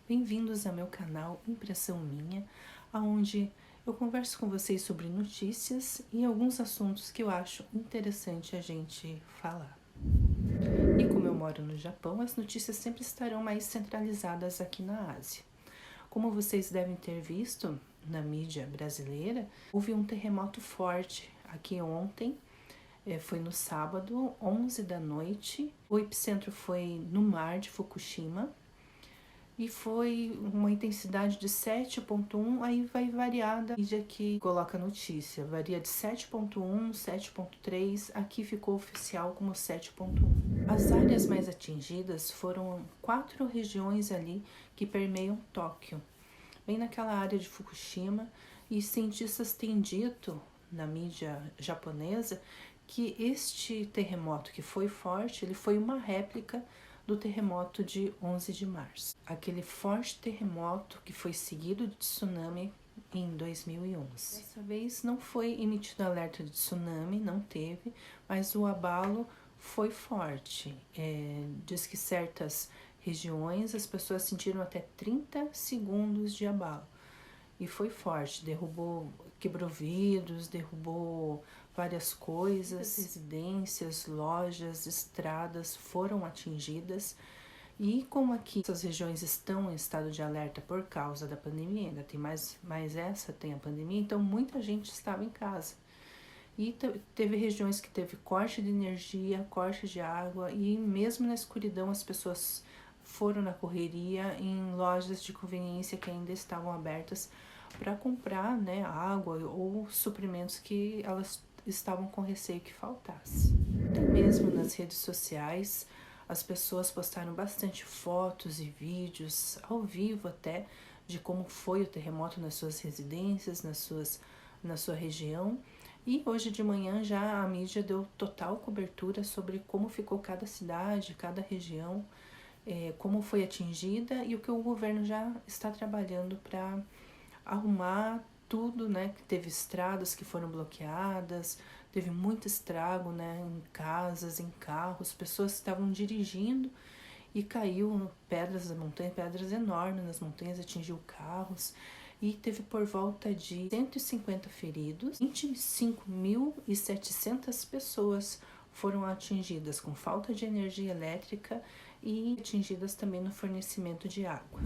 Bem-vindos ao meu canal Impressão Minha, onde eu converso com vocês sobre notícias e alguns assuntos que eu acho interessante a gente falar. E como eu moro no Japão, as notícias sempre estarão mais centralizadas aqui na Ásia. Como vocês devem ter visto na mídia brasileira, houve um terremoto forte aqui ontem. Foi no sábado, 11 da noite. O epicentro foi no mar de Fukushima e foi uma intensidade de 7.1, aí vai variar da mídia que coloca a notícia. Varia de 7.1, 7.3, aqui ficou oficial como 7.1. As áreas mais atingidas foram 4 regiões ali que permeiam Tóquio, bem naquela área de Fukushima, e cientistas têm dito na mídia japonesa que este terremoto que foi forte, ele foi uma réplica do terremoto de 11 de março. Aquele forte terremoto que foi seguido de tsunami em 2011. Dessa vez não foi emitido alerta de tsunami, não teve, mas o abalo foi forte. Diz que certas regiões as pessoas sentiram até 30 segundos de abalo. E foi forte, quebrou vidros, derrubou várias coisas, residências, lojas, estradas foram atingidas. E como aqui essas regiões estão em estado de alerta por causa da pandemia, ainda tem mais essa, tem a pandemia, então muita gente estava em casa. E teve regiões que teve corte de energia, corte de água, e mesmo na escuridão as pessoas foram na correria em lojas de conveniência que ainda estavam abertas para comprar, né, água ou suprimentos que elas estavam com receio que faltasse. Até mesmo nas redes sociais, as pessoas postaram bastante fotos e vídeos, ao vivo até, de como foi o terremoto nas suas residências, na sua região. E hoje de manhã já a mídia deu total cobertura sobre como ficou cada cidade, cada região, como foi atingida e o que o governo já está trabalhando para arrumar tudo, né? Teve estradas que foram bloqueadas, teve muito estrago, né? Em casas, em carros, pessoas estavam dirigindo e caiu pedras da montanha, pedras enormes nas montanhas, atingiu carros. E teve por volta de 150 feridos, 25.700 pessoas foram atingidas com falta de energia elétrica e atingidas também no fornecimento de água.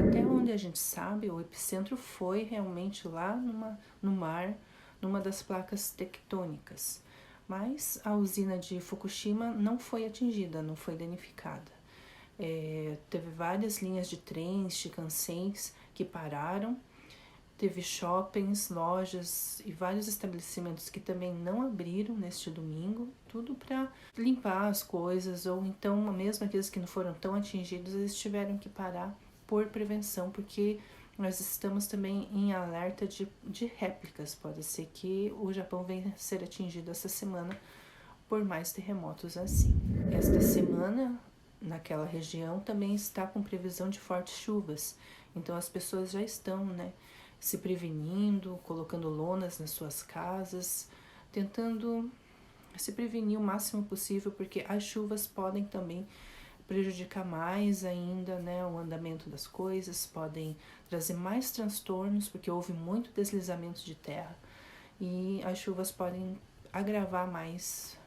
Até onde a gente sabe, o epicentro foi realmente lá no mar, numa das placas tectônicas. Mas a usina de Fukushima não foi atingida, não foi danificada. Teve várias linhas de trens, Shinkansens que pararam. Teve shoppings, lojas e vários estabelecimentos que também não abriram neste domingo, tudo para limpar as coisas, ou então mesmo aqueles que não foram tão atingidos, eles tiveram que parar por prevenção, porque nós estamos também em alerta de réplicas. Pode ser que o Japão venha a ser atingido essa semana por mais terremotos assim. Esta semana, naquela região, também está com previsão de fortes chuvas, então as pessoas já estão, né, se prevenindo, colocando lonas nas suas casas, tentando se prevenir o máximo possível, porque as chuvas podem também prejudicar mais ainda, né, o andamento das coisas, podem trazer mais transtornos, porque houve muito deslizamento de terra, e as chuvas podem agravar mais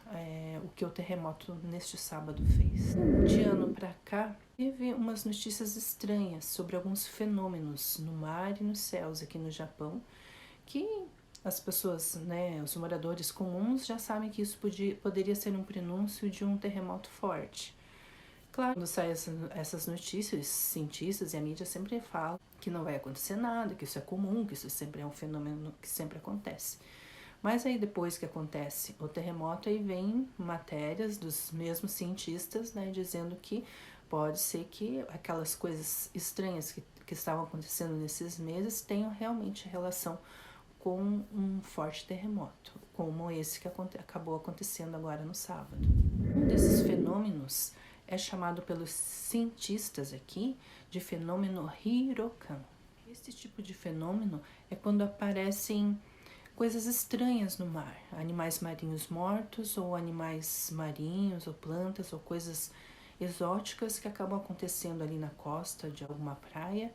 o que o terremoto neste sábado fez. De ano para cá, teve umas notícias estranhas sobre alguns fenômenos no mar e nos céus aqui no Japão, que as pessoas, né, os moradores comuns já sabem que isso poderia ser um prenúncio de um terremoto forte. Claro, quando saem essas notícias, os cientistas e a mídia sempre falam que não vai acontecer nada, que isso é comum, que isso sempre é um fenômeno que sempre acontece. Mas aí depois que acontece o terremoto, aí vem matérias dos mesmos cientistas, né, dizendo que pode ser que aquelas coisas estranhas que estavam acontecendo nesses meses tenham realmente relação com um forte terremoto, como esse que acabou acontecendo agora no sábado. Um desses fenômenos é chamado pelos cientistas aqui de fenômeno Hirokan. Esse tipo de fenômeno é quando aparecem coisas estranhas no mar, animais marinhos mortos, ou animais marinhos, ou plantas, ou coisas exóticas que acabam acontecendo ali na costa de alguma praia.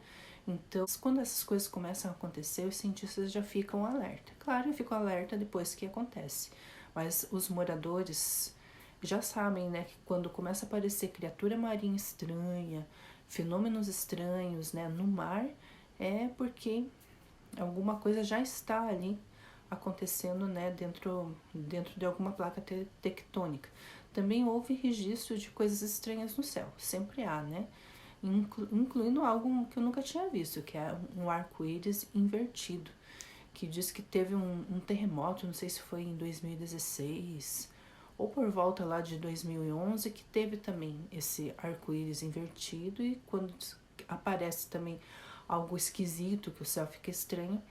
Então, quando essas coisas começam a acontecer, os cientistas já ficam alerta. Claro, eu fico alerta depois que acontece, mas os moradores já sabem, né, que quando começa a aparecer criatura marinha estranha, fenômenos estranhos, né, no mar, é porque alguma coisa já está ali acontecendo, né, dentro de alguma placa tectônica. Também houve registro de coisas estranhas no céu, sempre há, né, incluindo algo que eu nunca tinha visto, que é um arco-íris invertido, que diz que teve um terremoto, não sei se foi em 2016 ou por volta lá de 2011, que teve também esse arco-íris invertido, e quando aparece também algo esquisito, que o céu fica estranho,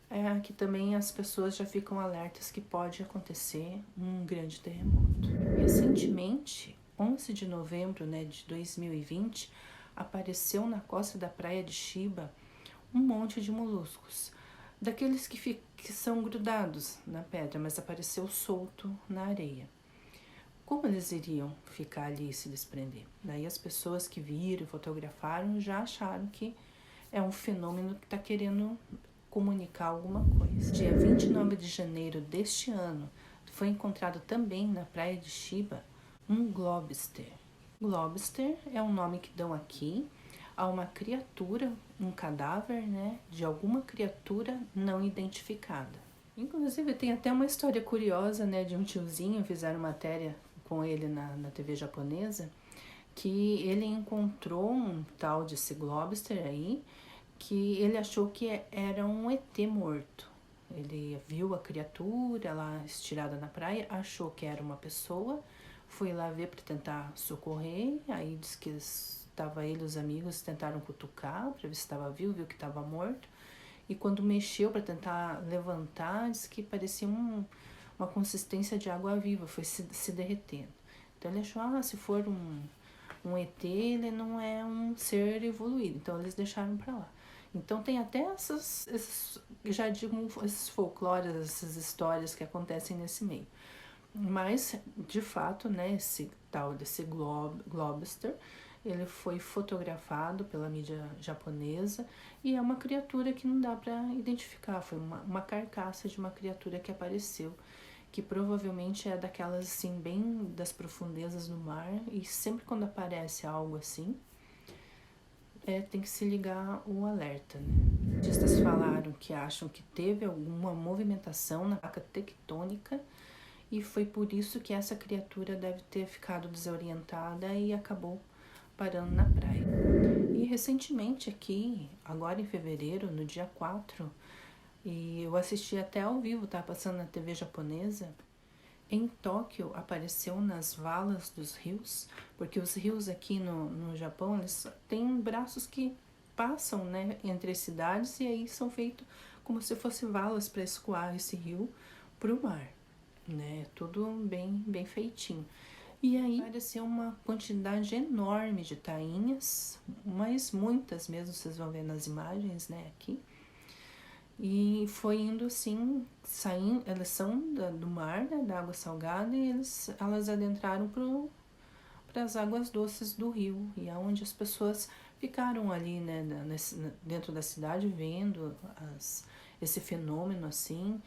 é que também as pessoas já ficam alertas que pode acontecer um grande terremoto. Recentemente, 11 de novembro, né, de 2020, apareceu na costa da praia de Chiba um monte de moluscos, daqueles que são grudados na pedra, mas apareceu solto na areia. Como eles iriam ficar ali e se desprender? Daí as pessoas que viram e fotografaram já acharam que é um fenômeno que está querendo comunicar alguma coisa. Dia 29 de janeiro deste ano, foi encontrado também na praia de Chiba um globster. Globster é um nome que dão aqui a uma criatura, um cadáver, né, de alguma criatura não identificada. Inclusive tem até uma história curiosa, né, de um tiozinho, fizeram matéria com ele na TV japonesa, que ele encontrou um tal de globster aí, que ele achou que era um ET morto. Ele viu a criatura lá estirada na praia, achou que era uma pessoa, foi lá ver para tentar socorrer, aí disse que estava ele e os amigos tentaram cutucar para ver se estava vivo, viu que estava morto, e quando mexeu para tentar levantar, disse que parecia uma consistência de água viva, foi se derretendo. Então ele achou, se for um ET, ele não é um ser evoluído, então eles deixaram para lá. Então tem até esses já digo, esses folclores, essas histórias que acontecem nesse meio. Mas, de fato, né, esse tal desse globster, ele foi fotografado pela mídia japonesa e é uma criatura que não dá para identificar. Foi uma carcaça de uma criatura que apareceu, que provavelmente é daquelas assim, bem das profundezas do mar, e sempre quando aparece algo assim, tem que se ligar o alerta, né? Cientistas falaram que acham que teve alguma movimentação na placa tectônica e foi por isso que essa criatura deve ter ficado desorientada e acabou parando na praia. E recentemente aqui, agora em fevereiro, no dia 4, e eu assisti até ao vivo, tá passando na TV japonesa, em Tóquio apareceu nas valas dos rios, porque os rios aqui no Japão, eles têm braços que passam, né, entre as cidades, e aí são feitos como se fossem valas para escoar esse rio para o mar, né, tudo bem feitinho. E aí apareceu uma quantidade enorme de tainhas, mas muitas mesmo, vocês vão ver nas imagens, né, aqui. E foi indo assim, saindo, elas são do mar, né, da água salgada, e elas adentraram para as águas doces do rio, e é onde as pessoas ficaram ali, né, dentro da cidade, vendo esse fenômeno assim.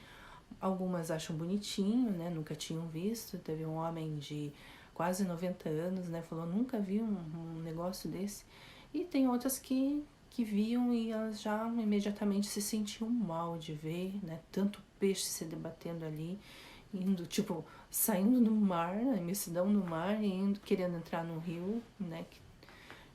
Algumas acham bonitinho, né, nunca tinham visto. Teve um homem de quase 90 anos, né, falou, nunca vi um negócio desse. E tem outras que viam e elas já imediatamente se sentiam mal de ver, né, tanto peixe se debatendo ali, indo, tipo, saindo do mar, a imensidão do mar, e indo, querendo entrar no rio, né, que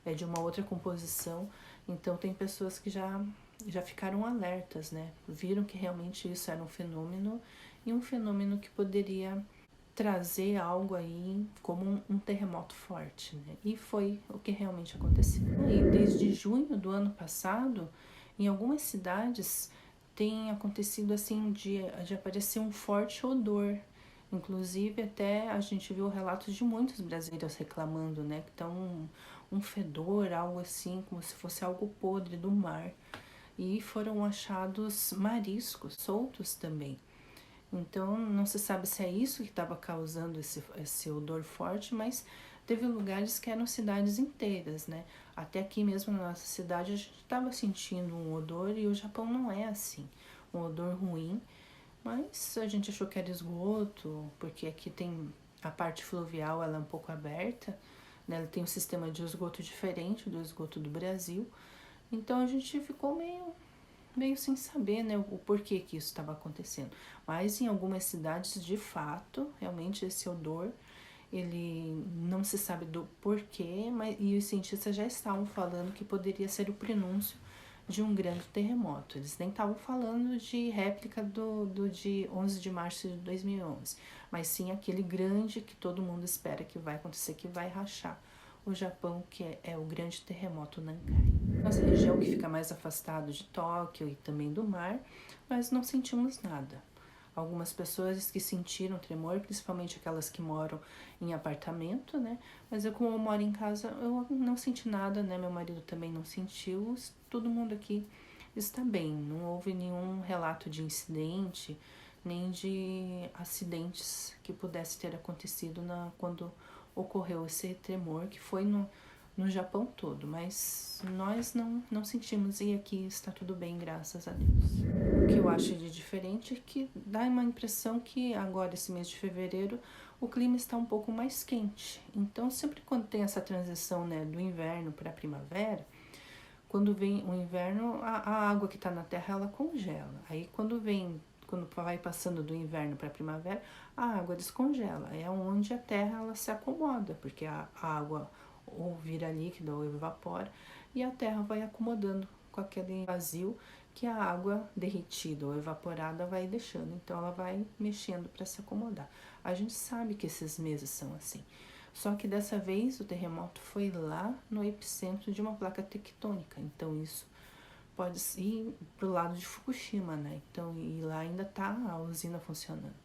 é de uma outra composição. Então tem pessoas que já ficaram alertas, né, viram que realmente isso era um fenômeno, e um fenômeno que poderia trazer algo aí como um terremoto forte, né? E foi o que realmente aconteceu. E desde junho do ano passado, em algumas cidades tem acontecido assim de aparecer um forte odor. Inclusive até a gente viu relatos de muitos brasileiros reclamando, né, que estão um fedor, algo assim, como se fosse algo podre do mar. E foram achados mariscos soltos também. Então, não se sabe se é isso que estava causando esse odor forte, mas teve lugares que eram cidades inteiras, né? Até aqui mesmo na nossa cidade a gente estava sentindo um odor e o Japão não é assim, um odor ruim, mas a gente achou que era esgoto, porque aqui tem a parte fluvial, ela é um pouco aberta, né? Ela tem um sistema de esgoto diferente do esgoto do Brasil, então a gente ficou meio sem saber, né, o porquê que isso estava acontecendo. Mas em algumas cidades, de fato, realmente esse odor, ele não se sabe do porquê, e os cientistas já estavam falando que poderia ser o prenúncio de um grande terremoto. Eles nem estavam falando de réplica do de 11 de março de 2011, mas sim aquele grande que todo mundo espera que vai acontecer, que vai rachar o Japão, que é o grande terremoto Nankai. Nossa região que fica mais afastada de Tóquio e também do mar, mas não sentimos nada. Algumas pessoas que sentiram tremor, principalmente aquelas que moram em apartamento, né? Mas como eu moro em casa, eu não senti nada, né? Meu marido também não sentiu, todo mundo aqui está bem. Não houve nenhum relato de incidente, nem de acidentes que pudesse ter acontecido quando ocorreu esse tremor, que foi no Japão todo, mas nós não sentimos e aqui está tudo bem, graças a Deus. O que eu acho de diferente é que dá uma impressão que agora, esse mês de fevereiro, o clima está um pouco mais quente. Então, sempre quando tem essa transição, né, do inverno para a primavera, quando vem o inverno, a água que está na terra, ela congela. Aí quando vai passando do inverno para a primavera, a água descongela. É onde a terra ela se acomoda, porque a água ou vira líquida ou evapora, e a terra vai acomodando com aquele vazio que a água derretida ou evaporada vai deixando. Então ela vai mexendo para se acomodar. A gente sabe que esses meses são assim. Só que dessa vez o terremoto foi lá no epicentro de uma placa tectônica. Então isso pode ir pro lado de Fukushima, né? Então, e lá ainda tá a usina funcionando.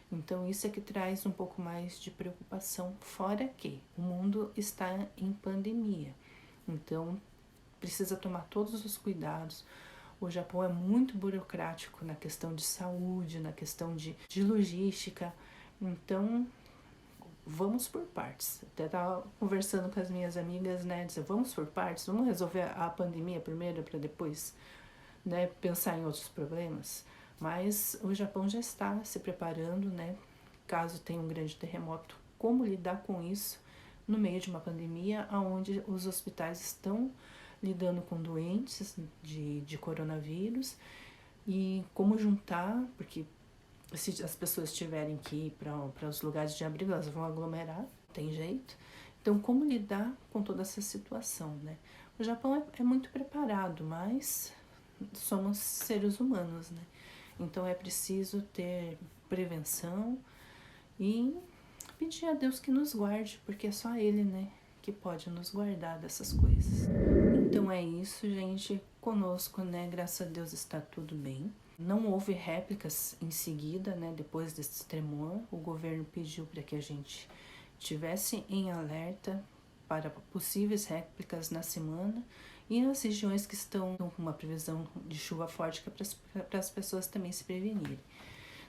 Então, isso é que traz um pouco mais de preocupação, fora que o mundo está em pandemia. Então, precisa tomar todos os cuidados. O Japão é muito burocrático na questão de saúde, na questão de logística. Então, vamos por partes. Até estava conversando com as minhas amigas, né? Dizer, vamos por partes, vamos resolver a pandemia primeiro para depois, né, pensar em outros problemas. Mas o Japão já está se preparando, né? Caso tenha um grande terremoto, como lidar com isso no meio de uma pandemia, onde os hospitais estão lidando com doentes de coronavírus e como juntar, porque se as pessoas tiverem que ir para os lugares de abrigo, elas vão aglomerar, tem jeito. Então, como lidar com toda essa situação, né? O Japão é muito preparado, mas somos seres humanos, né? Então, é preciso ter prevenção e pedir a Deus que nos guarde, porque é só Ele, né, que pode nos guardar dessas coisas. Então, é isso, gente. Conosco, né, graças a Deus está tudo bem. Não houve réplicas em seguida, né, depois desse tremor. O governo pediu para que a gente estivesse em alerta para possíveis réplicas na semana e nas regiões que estão com uma previsão de chuva forte, que é para as pessoas também se prevenirem,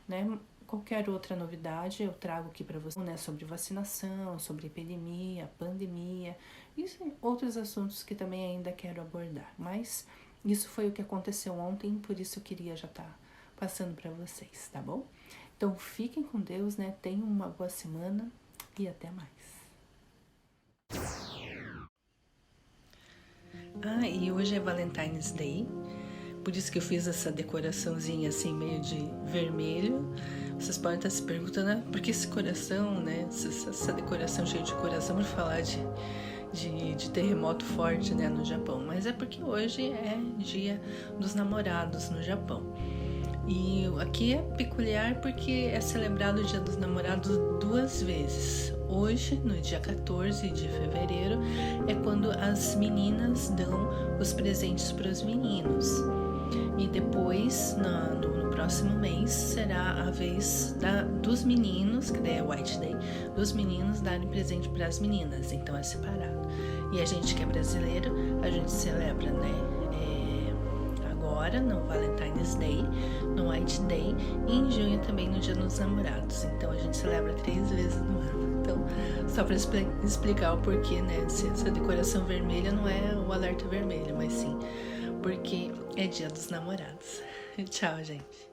né? Qualquer outra novidade eu trago aqui para você, né, sobre vacinação, sobre epidemia, pandemia e outros assuntos que também ainda quero abordar, mas isso foi o que aconteceu ontem, por isso eu queria já estar passando para vocês, tá bom? Então fiquem com Deus, né? Tenham uma boa semana e até mais. E hoje é Valentine's Day, por isso que eu fiz essa decoraçãozinha assim, meio de vermelho. Vocês podem estar se perguntando, por que esse coração, né? Essa decoração cheia de coração, para falar de terremoto forte, né, no Japão. Mas é porque hoje é dia dos namorados no Japão. E aqui é peculiar porque é celebrado o Dia dos Namorados 2 vezes. Hoje, no dia 14 de fevereiro, é quando as meninas dão os presentes para os meninos. E depois, no próximo mês, será a vez dos meninos, que daí é White Day, dos meninos darem presente para as meninas. Então é separado. E a gente que é brasileiro, a gente celebra, né? Agora, no Valentine's Day, no White Day e em junho também no Dia dos Namorados. Então a gente celebra 3 vezes no ano. Então, só para explicar o porquê, né? Essa decoração vermelha não é o alerta vermelho, mas sim porque é Dia dos Namorados. Tchau, gente.